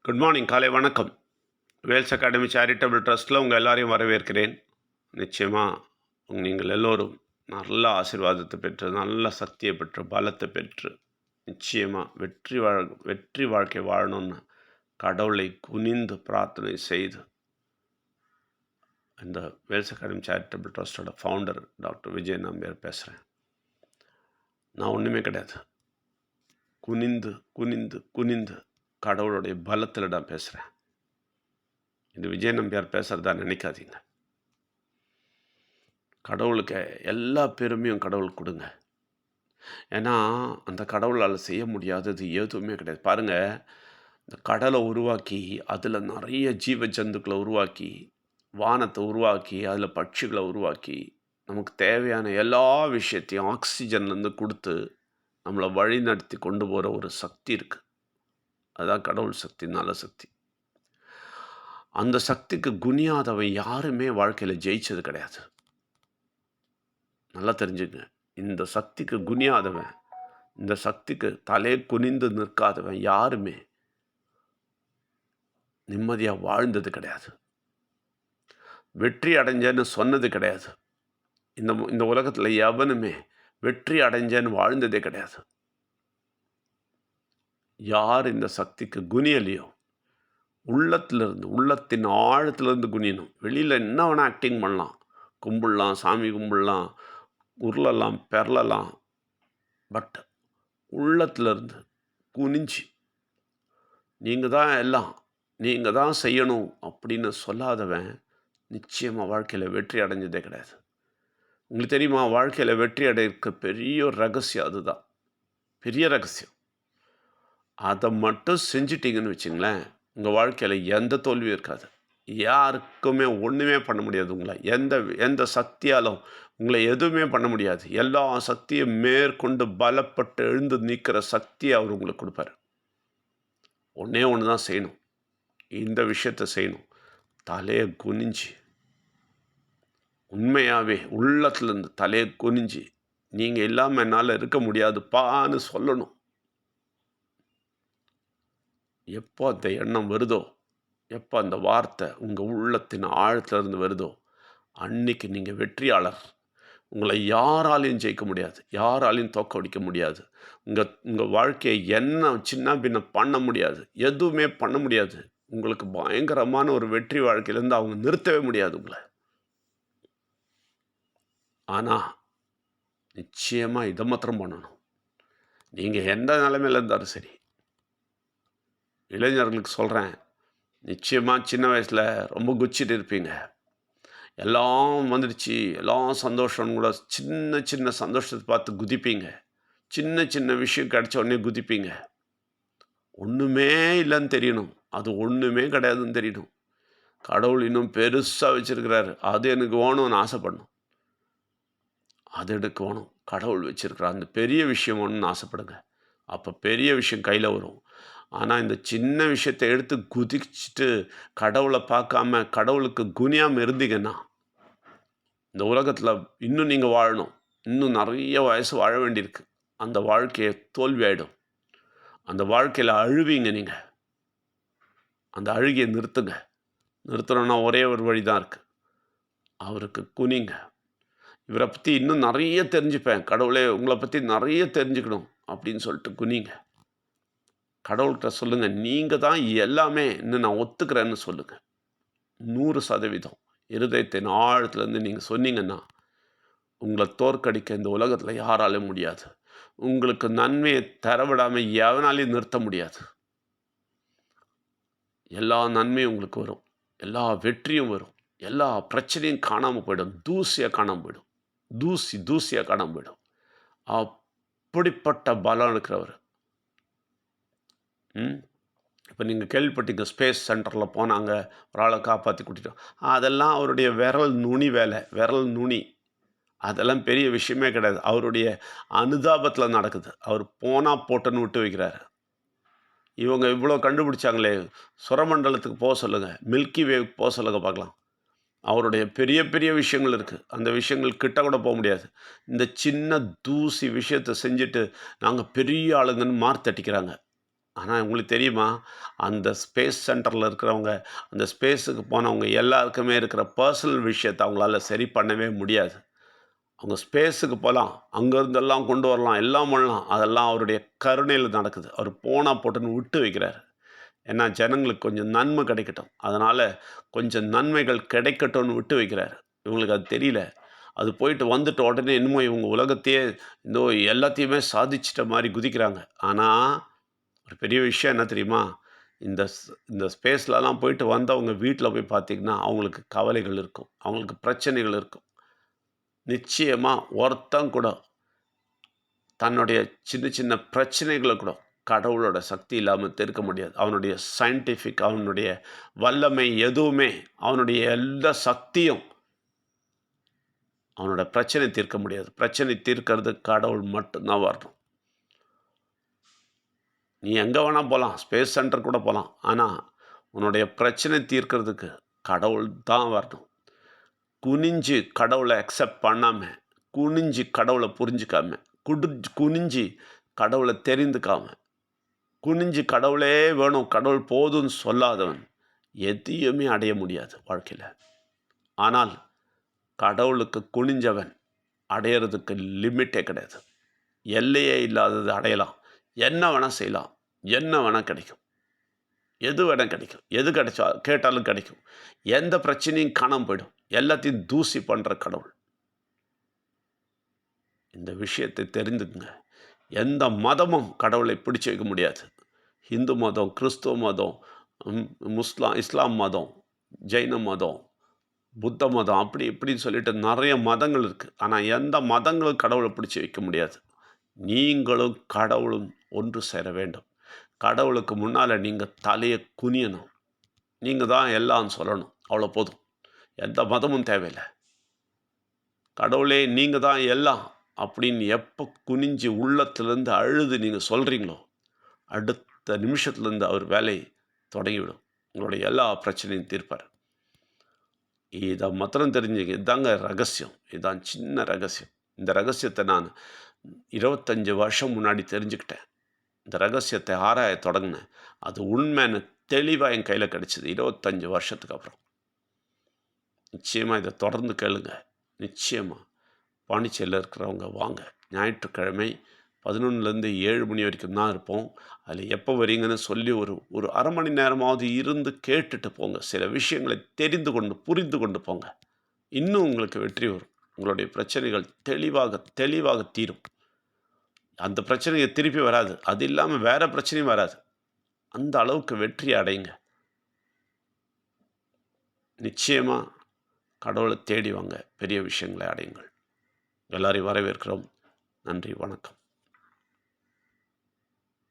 Good morning, காலை வணக்கம். Wales academy charitable ட்ரஸ்ட்டில் உங்கள் எல்லாரையும் வரவேற்கிறேன். நிச்சயமாக நீங்கள் எல்லோரும் நல்ல ஆசீர்வாதத்தை பெற்று, நல்ல சக்தியை பெற்று, பலத்தை பெற்று, நிச்சயமாக வெற்றி வாழ்க்கை வாழணும்னு கடவுளை குனிந்து பிரார்த்தனை செய்து, இந்த வேல்ஸ் அகாடமி சேரிட்டபிள் ட்ரஸ்ட்டோட ஃபவுண்டர் டாக்டர் விஜய் நம்பியார் பேசுகிறேன். நான் ஒன்றுமே கிடையாது. குனிந்து குனிந்து குனிந்து கடவுளுடைய பலத்தில் நான் பேசுகிறேன். இது விஜய் நம்பியார் பேசுகிறதா நினைக்காதீங்க. கடவுளுக்கு எல்லா பெருமையும் கடவுள் கொடுங்க. ஏன்னா அந்த கடவுளால் செய்ய முடியாதது எதுவுமே கிடையாது. பாருங்கள், இந்த கடலை உருவாக்கி அதில் நிறைய ஜீவ ஜந்துக்களை உருவாக்கி, வானத்தை உருவாக்கி, அதில் பட்சிகளை உருவாக்கி, நமக்கு தேவையான எல்லா விஷயத்தையும் ஆக்சிஜன்லேருந்து கொடுத்து நம்மளை வழி நடத்தி கொண்டு போகிற ஒரு சக்தி இருக்குது. அதுதான் கடவுள் சக்தி, நல்ல சக்தி. அந்த சக்திக்கு குனியாதவன் யாருமே வாழ்க்கையில் ஜெயிச்சது கிடையாது. நல்லா தெரிஞ்சுங்க. இந்த சக்திக்கு குனியாதவன், இந்த சக்திக்கு தலை குனிந்து நிற்காதவன் யாருமே நிம்மதியாக வாழ்ந்தது கிடையாது. வெற்றி அடைஞ்சேன்னு சொன்னது கிடையாது. இந்த உலகத்தில் எவனுமே வெற்றி அடைஞ்சேன்னு வாழ்ந்ததே கிடையாது. யார் இந்த சக்திக்கு குனியலையோ, உள்ளத்தின் ஆழத்திலிருந்து குனியணும். வெளியில் என்ன வேணால் ஆக்டிங் பண்ணலாம், கும்பிடலாம், சாமி கும்பிடலாம், உருளலாம், பெறலாம். பட் உள்ளத்திலிருந்து குனிஞ்சு நீங்கள் தான் எல்லாம், நீங்கள் தான் செய்யணும் அப்படின்னு சொல்லாதவன் நிச்சயமாக வாழ்க்கையில் வெற்றி அடைஞ்சதே கிடையாது. உங்களுக்கு தெரியுமா, வாழ்க்கையில் வெற்றி அடைக்க பெரிய ரகசியம் அதுதான். பெரிய ரகசியம். அதை மட்டும் செஞ்சிட்டிங்கன்னு வச்சுங்களேன், உங்கள் வாழ்க்கையில் எந்த தோல்வியும் இருக்காது. யாருக்குமே ஒன்றுமே பண்ண முடியாது. உங்களை எந்த சக்தியாலும் உங்களை எதுவுமே பண்ண முடியாது. எல்லா சக்தியும் மேற்கொண்டு பலப்பட்டு எழுந்து நிற்கிற சக்தியை அவர் உங்களுக்கு கொடுப்பார். ஒன்றே ஒன்று தான் செய்யணும். இந்த விஷயத்தை செய்யணும். தலையை குனிஞ்சு, உண்மையாகவே உள்ளத்துலேருந்து தலையை குனிஞ்சு, நீங்கள் இல்லாமல் என்னால் இருக்க முடியாதுப்பான்னு சொல்லணும். எப்போ அந்த எண்ணம் வருதோ, எப்போ அந்த வார்த்தை உங்கள் உள்ளத்தின் ஆழத்திலிருந்து வருதோ, அன்னைக்கு நீங்கள் வெற்றியாளர். உங்களை யாராலையும் ஜெயிக்க முடியாது, யாராலையும் தோக்கடிக்க முடியாது. உங்கள் வாழ்க்கையை என்ன சின்ன பின்ன பண்ண முடியாது, எதுவுமே பண்ண முடியாது. உங்களுக்கு பயங்கரமான ஒரு வெற்றி வாழ்க்கையிலேருந்து அவங்க நிறுத்தவே முடியாது உங்களை. ஆனால் நிச்சயமாக இதை மாத்திரம் பண்ணணும். நீங்கள் எந்த நிலைமையில் இருந்தாலும் சரி, இளைஞர்களுக்கு சொல்கிறேன், நிச்சயமாக சின்ன வயசில் ரொம்ப குச்சிட்டு இருப்பீங்க. எல்லாம் வந்துடுச்சு, எல்லாம் சந்தோஷம் கூட, சின்ன சின்ன சந்தோஷத்தை பார்த்து குதிப்பீங்க. சின்ன சின்ன விஷயம் கிடைச்ச உடனே குதிப்பீங்க. ஒன்றுமே இல்லைன்னு தெரியணும், அது ஒன்றுமே கிடையாதுன்னு தெரியணும். கடவுள் இன்னும் பெருசாக வச்சுருக்கிறாரு, அது எனக்கு வேணும்னு ஆசைப்படணும். அது எனக்கு வேணும், கடவுள் வச்சுருக்கிறார், அந்த பெரிய விஷயம் வேணும்னு ஆசைப்படுங்க. அப்போ பெரிய விஷயம் கையில் வரும். ஆனால் இந்த சின்ன விஷயத்தை எடுத்து குதிச்சுட்டு கடவுளை பார்க்காம கடவுளுக்கு குனியாமல் இருந்தீங்கன்னா, இந்த உலகத்தில் இன்னும் நீங்கள் வாழணும், இன்னும் நிறைய வயசு வாழ வேண்டியிருக்கு. அந்த வாழ்க்கையை தோல்வி ஆகிடும். அந்த வாழ்க்கையில் அழுவீங்க. நீங்கள் அந்த அழுகியை நிறுத்துங்க. நிறுத்தணும்னா ஒரே ஒரு வழி தான் இருக்குது. அவருக்கு குனிங்க. இவரை பற்றி இன்னும் நிறைய தெரிஞ்சுப்பேன், கடவுளே உங்களை பற்றி நிறைய தெரிஞ்சுக்கணும் அப்படின்னு சொல்லிட்டு குனிங்க. கடவுள்கிட்ட சொல்லுங்கள், நீங்கள் தான் எல்லாமே இன்னும் நான் ஒத்துக்கிறேன்னு சொல்லுங்கள். 100% இருதயத்தின் ஆழத்துலேருந்து நீங்கள் சொன்னீங்கன்னா, உங்களை தோற்கடிக்க இந்த உலகத்தில் யாராலும் முடியாது. உங்களுக்கு நன்மையை தரவிடாமல் எவனாலையும் நிறுத்த முடியாது. எல்லா நன்மையும் உங்களுக்கு வரும், எல்லா வெற்றியும் வரும், எல்லா பிரச்சனையும் காணாமல் போயிடும், தூசியாக காணாமல் போயிடும், தூசியாக காணாமல் போயிடும். அப்படிப்பட்ட பலம் இருக்கிறவர். இப்போ நீங்கள் கேள்விப்பட்டீங்க, ஸ்பேஸ் சென்டரில் போனாங்க, ஒரு ஆளை காப்பாற்றி கூட்டிட்டோம். அதெல்லாம் அவருடைய விரல் நுனி வேலை, விரல் நுனி. அதெல்லாம் பெரிய விஷயமே கிடையாது. அவருடைய அனுதாபத்தில் நடக்குது. அவர் போனால் போட்டுன்னு விட்டு வைக்கிறாரு. இவங்க இவ்வளோ கண்டுபிடிச்சாங்களே, சுரமண்டலத்துக்கு போக சொல்லுங்கள், மில்கி வேவுக்கு போக சொல்லுங்கள் பார்க்கலாம். அவருடைய பெரிய பெரிய விஷயங்கள் இருக்குது. அந்த விஷயங்கள் கிட்ட கூட போக முடியாது. இந்த சின்ன தூசி விஷயத்தை செஞ்சுட்டு நாங்கள் பெரிய ஆளுங்கன்னு மார்த்தட்டிக்கிறாங்க. ஆனால் உங்களுக்கு தெரியுமா, அந்த ஸ்பேஸ் சென்டரில் இருக்கிறவங்க, அந்த ஸ்பேஸுக்கு போனவங்க எல்லாருக்குமே இருக்கிற பர்சனல் விஷயத்த அவங்களால சரி பண்ணவே முடியாது. அவங்க ஸ்பேஸுக்கு போகலாம், அங்கேருந்தெல்லாம் கொண்டு வரலாம், எல்லாம் பண்ணலாம். அதெல்லாம் அவருடைய கருணையில் நடக்குது. அவர் போனா போட்டுன்னு விட்டு வைக்கிறாரு. ஏன்னா ஜனங்களுக்கு கொஞ்சம் நன்மை கிடைக்கட்டும். அதனால் கொஞ்சம் நன்மைகள் கிடைக்கட்டும்னு விட்டு வைக்கிறாரு. இவங்களுக்கு அது தெரியல. அது போயிட்டு வந்துட்ட உடனே என்னமோ இவங்க உலகத்தையே இந்த எல்லாத்தையுமே சாதிச்சிட்ட மாரி குதிக்கிறாங்க. ஆனா, ஒரு பெரிய விஷயம் என்ன தெரியுமா? இந்த ஸ்பேஸ்லலாம் போயிட்டு வந்தவங்க வீட்ல போய் பார்த்தீங்கன்னா, அவங்களுக்கு கவலைகள் இருக்கும். அவங்களுக்கு பிரச்சனைகள் இருக்கும். நிச்சயமா ஒருத்தன் கூட தன்னுடைய சின்ன சின்ன பிரச்சனைகள கூட கடவுளோட சக்தி இல்லாம தீர்க்க முடியாது. அவனுடைய சயின்டிஃபிக் அவனுடைய வல்லமை எதுவுமே, அவனுடைய எல்லா சக்தியும் அவனோட பிரச்சனை தீர்க்க முடியாது. பிரச்சனை தீர்க்கிறது கடவுள் மட்டும் தான் வரணும். நீ எங்கே வேணா போகலாம். ஸ்பேஸ் சென்டர் கூட போகலாம். ஆனால் உன்னுடைய பிரச்சனை தீர்க்கிறதுக்கு கடவுள் தான் வரணும். குனிஞ்சு கடவுளை அக்செப்ட் பண்ணாம, குனிஞ்சு கடவுளை புரிஞ்சுக்காம, குனிஞ்சு கடவுளை தெரிந்துக்காம, குனிஞ்சு கடவுளே வேணும், கடவுள் போதும்னு சொல்லாதவன் எதையுமே அடைய முடியாது வாழ்க்கையில். ஆனால் கடவுளுக்கு குனிஞ்சவன் அடையிறதுக்கு லிமிட்டே கிடையாது. எல்லையே இல்லாதது அடையலாம். என்ன வேணால் செய்யலாம். என்ன வேணால் கிடைக்கும். எது வேணால் கிடைக்கும். எது கிடைச்சா கேட்டாலும் கிடைக்கும். எந்த பிரச்சனையும் காணாமல் போயிடும். எல்லாத்தையும் தூசி பண்ணுற கடவுள். இந்த விஷயத்தை தெரிந்துக்குங்க. எந்த மதமும் கடவுளை பிடிச்சு வைக்க முடியாது. இந்து மதம், கிறிஸ்துவ மதம், இஸ்லாம் மதம், ஜெயின மதம், புத்த மதம் அப்படி இப்படின்னு சொல்லிட்டு நிறைய மதங்கள் இருக்குது. ஆனால் எந்த மதங்களும் கடவுளை பிடிச்சி வைக்க முடியாது. நீங்களும் கடவுளும் ஒன்று சேர வேண்டும். கடவுளுக்கு முன்னால் நீங்கள் தலையை குனியணும். நீங்கள் தான் எல்லாம் சொல்லணும். அவ்வளோ போதும். எந்த மதமும் தேவையில்லை. கடவுளே நீங்கள் தான் எல்லாம் அப்படின்னு எப்போ குனிஞ்சு உள்ளத்துலேருந்து அழுது நீங்கள் சொல்கிறீங்களோ, அடுத்த நிமிஷத்துலேருந்து அவர் வேலையை தொடங்கிவிடும். உங்களுடைய எல்லா பிரச்சனையும் தீர்ப்பார். இதை மாத்திரம் தெரிஞ்சுங்க. இதுதாங்க ரகசியம். இதுதான் சின்ன ரகசியம். இந்த ரகசியத்தை நான் 25 வருஷம் முன்னாடி தெரிஞ்சுக்கிட்டேன். இந்த ரகசியத்தை ஆராய தொடங்கினேன். அது உண்மைன்னு தெளிவாக என் கையில் கிடச்சிது 25 வருஷத்துக்கு அப்புறம். நிச்சயமாக இதை தொடர்ந்து கேளுங்க. நிச்சயமாக பாண்டிச்சேரியில் இருக்கிறவங்க வாங்க. ஞாயிற்றுக்கிழமை 11லேருந்து 7 மணி வரைக்கும் தான் இருப்போம். அதில் எப்போ வரீங்கன்னு சொல்லி ஒரு அரை மணி நேரமாவது இருந்து கேட்டுட்டு போங்க. சில விஷயங்களை தெரிந்து கொண்டு புரிந்து கொண்டு போங்க. இன்னும் உங்களுக்கு வெற்றி வரும். உங்களுடைய பிரச்சனைகள் தெளிவாக தீரும். அந்த பிரச்சனையை திருப்பி வராது. அது இல்லாமல் வேறு பிரச்சனையும் வராது. அந்த அளவுக்கு வெற்றி அடையுங்க. நிச்சயமாக கடவுளை தேடி வாங்க. பெரிய விஷயங்களை அடையுங்கள். எல்லாரையும் வரவேற்கிறோம். நன்றி, வணக்கம்.